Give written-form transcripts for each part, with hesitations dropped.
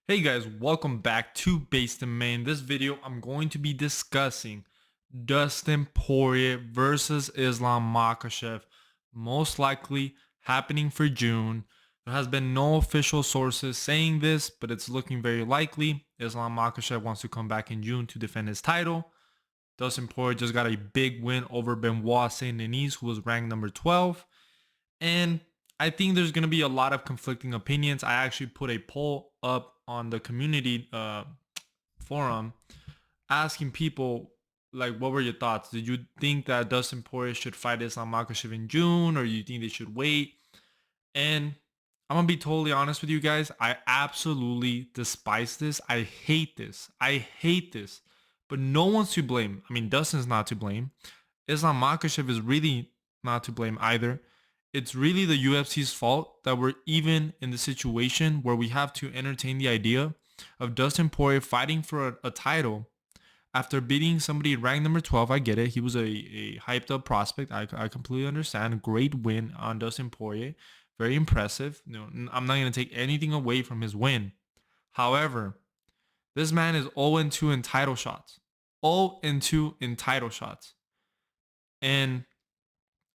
Hey guys, welcome back to Based in Maine. This video, I'm going to be discussing Dustin Poirier versus Islam Makhachev, most likely happening for June. There has been no official sources saying this, but it's looking very likely. Islam Makhachev wants to come back in June to defend his title. Dustin Poirier just got a big win over Benoit Saint Denis, who was ranked number 12. And I think there's going to be a lot of conflicting opinions. I actually put a poll up on the community forum asking people, like, what were your thoughts? Did you think that Dustin Poirier should fight Islam Makhachev in June, or you think they should wait? And I'm gonna be totally honest with you guys. I absolutely despise this. I hate this. I hate this. But no one's to blame. I mean, Dustin's not to blame. Islam Makhachev is really not to blame either. It's really the UFC's fault that we're even in the situation where we have to entertain the idea of Dustin Poirier fighting for a title after beating somebody ranked number 12. I get it. He was a hyped up prospect. I completely understand. Great win on Dustin Poirier. Very impressive. I'm not going to take anything away from his win. However, this man is 0-2 in title shots. 0-2 in title shots. And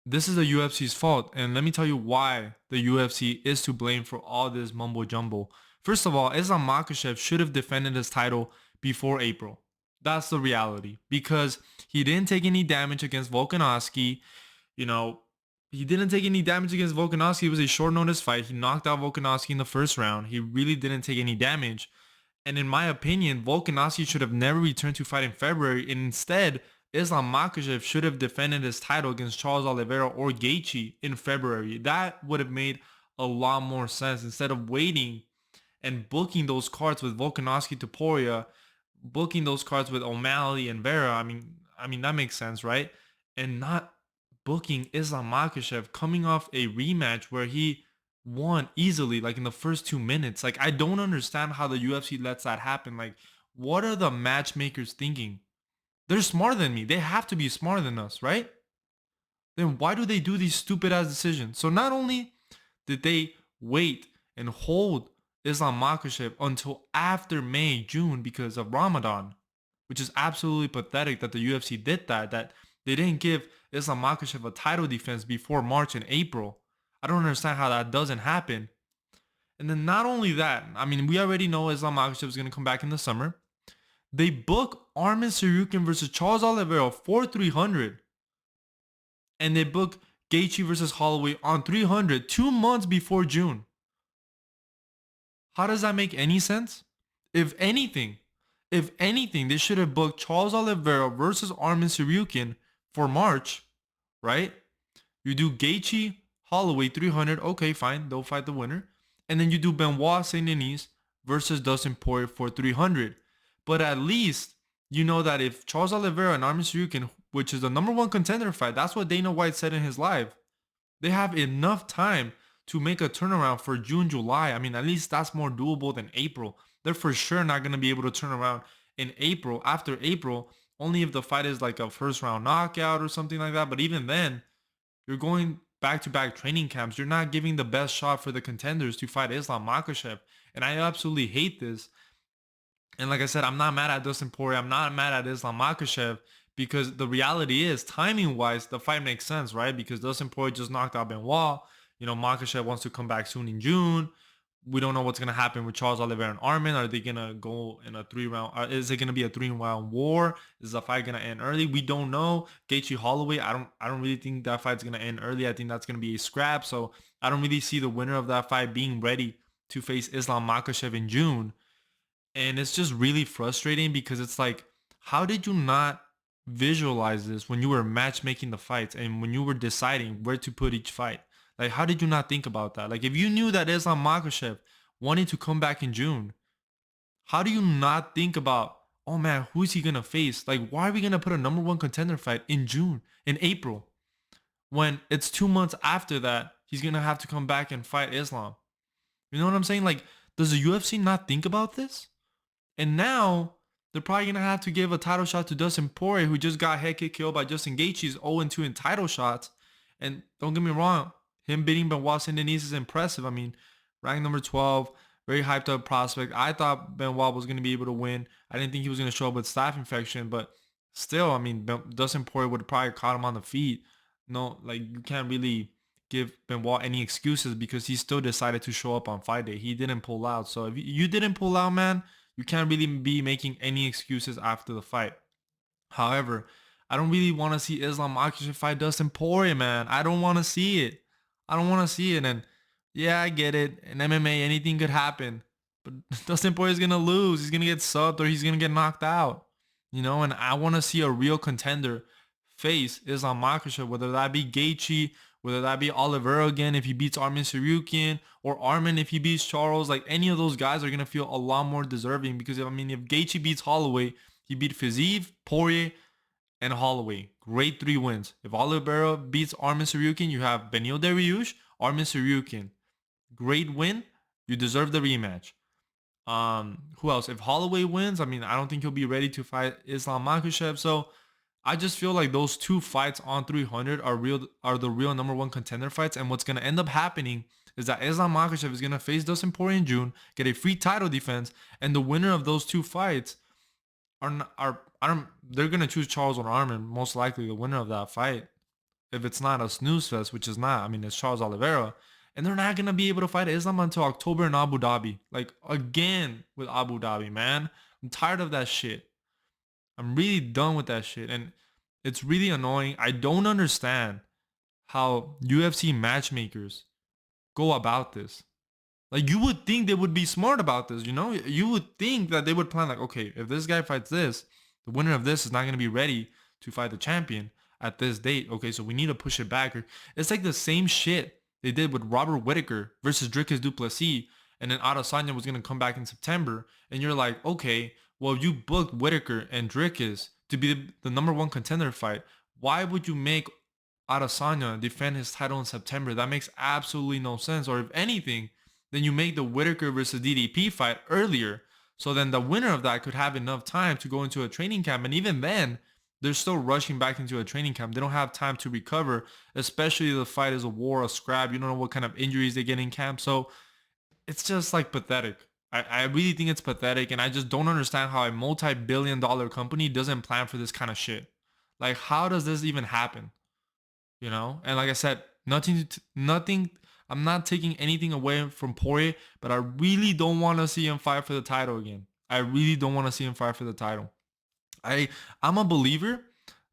this is the UFC's fault. And let me tell you why the UFC is to blame for all this mumbo jumbo. First of all, Islam Makhachev should have defended his title before April. That's the reality, because he didn't take any damage against Volkanovski. You know, he didn't take any damage against Volkanovski. It was a short notice fight. He knocked out Volkanovski in the first round. He really didn't take any damage. And in my opinion, Volkanovski should have never returned to fight in February. And instead, Islam Makhachev should have defended his title against Charles Oliveira or Gaethje in February. That would have made a lot more sense instead of waiting and booking those cards with Volkanovski to Poirier, booking those cards with O'Malley and Vera. I mean that makes sense, right? And not booking Islam Makhachev coming off a rematch where he won easily, like in the first 2 minutes. Like, I don't understand how the UFC lets that happen. Like, what are the matchmakers thinking? They're smarter than me. They have to be smarter than us, right? Then why do they do these stupid ass decisions? So not only did they wait and hold Islam Makhachev until after May, June because of Ramadan, which is absolutely pathetic that the UFC did that, that they didn't give Islam Makhachev a title defense before March and April. I don't understand how that doesn't happen. And then not only that, I mean, we already know Islam Makhachev is going to come back in the summer. They book Armin Sarukin versus Charles Oliveira for 300. And they book Gaethje versus Holloway on 300 2 months before June. How does that make any sense? If anything, they should have booked Charles Oliveira versus Armin Sarukin for March, right? You do Gaethje, Holloway 300. Okay, fine. They'll fight the winner. And then you do Benoit Saint Denis versus Dustin Poirier for 300. But at least you know that if Charles Oliveira and Armin Sarukin, which is the number one contender fight, that's what Dana White said in his live, they have enough time to make a turnaround for June, July. I mean, at least that's more doable than April. They're for sure not going to be able to turn around in April, after April, only if the fight is like a first round knockout or something like that. But even then, you're going back to back training camps. You're not giving the best shot for the contenders to fight Islam Makhachev. And I absolutely hate this. And like I said, I'm not mad at Dustin Poirier. I'm not mad at Islam Makhachev, because the reality is, timing wise, the fight makes sense, right? Because Dustin Poirier just knocked out Benoit. Makhachev wants to come back soon in June. We don't know what's gonna happen with Charles Oliveira and Armin. Are they gonna go in a 3 round? Is it gonna be a 3 round war? Is the fight gonna end early? We don't know. Gaethje Holloway, I don't really think that fight's gonna end early. I think that's gonna be a scrap. So I don't really see the winner of that fight being ready to face Islam Makhachev in June. And it's just really frustrating because it's like, how did you not visualize this when you were matchmaking the fights and when you were deciding where to put each fight? Like, how did you not think about that? Like, if you knew that Islam Makhachev wanted to come back in June, how do you not think about, oh man, who is he gonna face? Like, why are we gonna put a number one contender fight in June, in April, when it's 2 months after that he's gonna have to come back and fight Islam? You know what I'm saying? Like, does the UFC not think about this? And now they're probably gonna have to give a title shot to Dustin Poirier, who just got head kick killed by Justin Gaethje's 0-2 in title shots. And don't get me wrong, him beating Benoit Saint Denis is impressive. I mean, ranked number 12, very hyped up prospect. I thought Benoit was going to be able to win. I didn't think he was going to show up with staph infection, but still, I mean, Dustin Poirier would have probably caught him on the feet. No, like you can't really give Benoit any excuses because he still decided to show up on fight day. He didn't pull out. So if you didn't pull out, man, you can't really be making any excuses after the fight. However, I don't really want to see Islam Makhachev fight Dustin Poirier, man. I don't want to see it. I don't want to see it. And yeah, I get it. In MMA, anything could happen. But Dustin Poirier is gonna lose. He's gonna get subbed or he's gonna get knocked out. And I want to see a real contender face Islam Makhachev, whether that be Gaethje, whether that be Oliveira again if he beats Armin Sarukian, or Armin if he beats Charles. Like any of those guys are gonna feel a lot more deserving because I mean, if Gaethje beats Holloway, he beat Fiziev, Poirier, and Holloway. Great 3 wins. If Oliveira beats Armin Sarukian, you have Beneil Dariush, Armin Sarukian. Great win. You deserve the rematch. Who else? If Holloway wins, I mean, I don't think he'll be ready to fight Islam Makhachev. So I just feel like those 2 fights on 300 are the real number 1 contender fights. And what's gonna end up happening is that Islam Makhachev is gonna face Dustin Poirier in June, get a free title defense, and the winner of those 2 fights they're gonna choose Charles or Armin, most likely the winner of that fight. If it's not a snooze fest, which is not, I mean it's Charles Oliveira, and they're not gonna be able to fight Islam until October in Abu Dhabi. Like again with Abu Dhabi, man. I'm tired of that shit. I'm really done with that shit, and it's really annoying. I don't understand how UFC matchmakers go about this. Like you would think they would be smart about this, You would think that they would plan like, okay, if this guy fights this, the winner of this is not going to be ready to fight the champion at this date. Okay, so we need to push it back. It's like the same shit they did with Robert Whittaker versus Dricus du Plessis, and then Adesanya was going to come back in September, and you're like, okay, well, you booked Whittaker and Dricus to be the number 1 contender fight. Why would you make Adesanya defend his title in September? That makes absolutely no sense. Or if anything, then you make the Whittaker versus DDP fight earlier. So then the winner of that could have enough time to go into a training camp. And even then, they're still rushing back into a training camp. They don't have time to recover, especially the fight is a war, a scrap. You don't know what kind of injuries they get in camp. So it's just like pathetic. I really think it's pathetic. And I just don't understand how a multi-billion-dollar company doesn't plan for this kind of shit. Like, how does this even happen? And like I said, nothing. I'm not taking anything away from Poirier, but I really don't want to see him fight for the title again. I really don't want to see him fight for the title. I'm a believer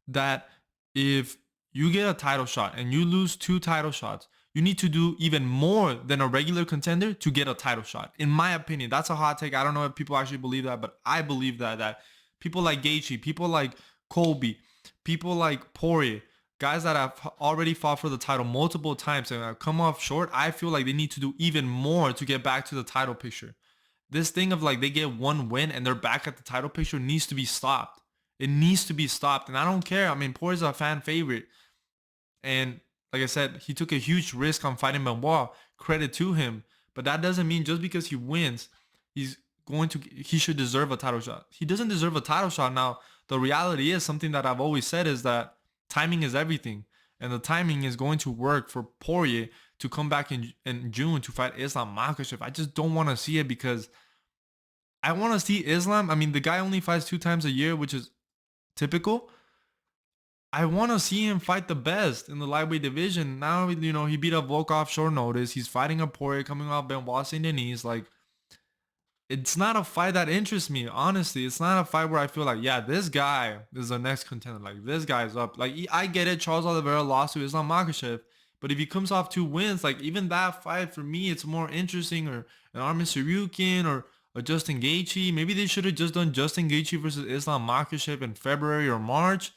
that if you get a title shot and you lose 2 title shots, you need to do even more than a regular contender to get a title shot. In my opinion, that's a hot take. I don't know if people actually believe that, but I believe that people like Gaethje, people like Colby, people like Poirier, guys that have already fought for the title multiple times and have come off short, I feel like they need to do even more to get back to the title picture. This thing of like they get 1 win and they're back at the title picture needs to be stopped. It needs to be stopped. And I don't care. I mean, Poirier's a fan favorite. And like I said, he took a huge risk on fighting Benoit. Credit to him. But that doesn't mean just because he wins, he should deserve a title shot. He doesn't deserve a title shot. Now, the reality is something that I've always said is that timing is everything. And the timing is going to work for Poirier to come back in June to fight Islam Makhachev. I just don't want to see it because I want to see Islam. I mean, the guy only fights 2 times a year, which is typical. I want to see him fight the best in the lightweight division. Now, he beat up Volkov short notice. He's fighting a Poirier coming off Benoit Saint Denis. Like, it's not a fight that interests me, honestly. It's not a fight where I feel like, yeah, this guy is the next contender. Like, this guy's up. Like, I get it. Charles Oliveira lost to Islam Makhachev. But if he comes off 2 wins, like, even that fight, for me, it's more interesting. Or an Armin Sarukian or a Justin Gaethje. Maybe they should have just done Justin Gaethje versus Islam Makhachev in February or March.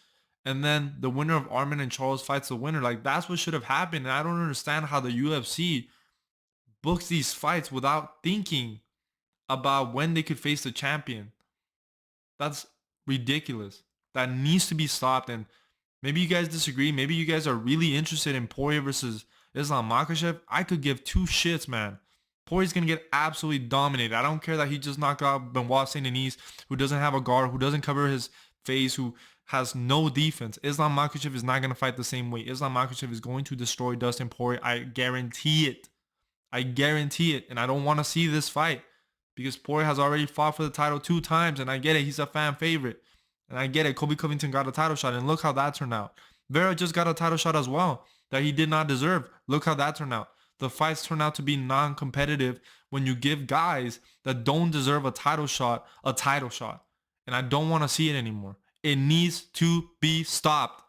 And then the winner of Armin and Charles fights the winner. Like, that's what should have happened. And I don't understand how the UFC books these fights without thinking about when they could face the champion. That's ridiculous. That needs to be stopped. And maybe you guys disagree. Maybe you guys are really interested in Poirier versus Islam Makhachev. I could give 2 shits, man. Poirier's going to get absolutely dominated. I don't care that he just knocked out Benoit Saint Denis, who doesn't have a guard, who doesn't cover his face, who has no defense. Islam Makhachev is not going to fight the same way. Islam Makhachev is going to destroy Dustin Poirier. I guarantee it. I guarantee it. And I don't want to see this fight. because Poirier has already fought for the title 2 times, and I get it, he's a fan favorite. And I get it, Kobe Covington got a title shot, and look how that turned out. Vera just got a title shot as well that he did not deserve. Look how that turned out. The fights turn out to be non-competitive when you give guys that don't deserve a title shot a title shot. And I don't want to see it anymore. It needs to be stopped.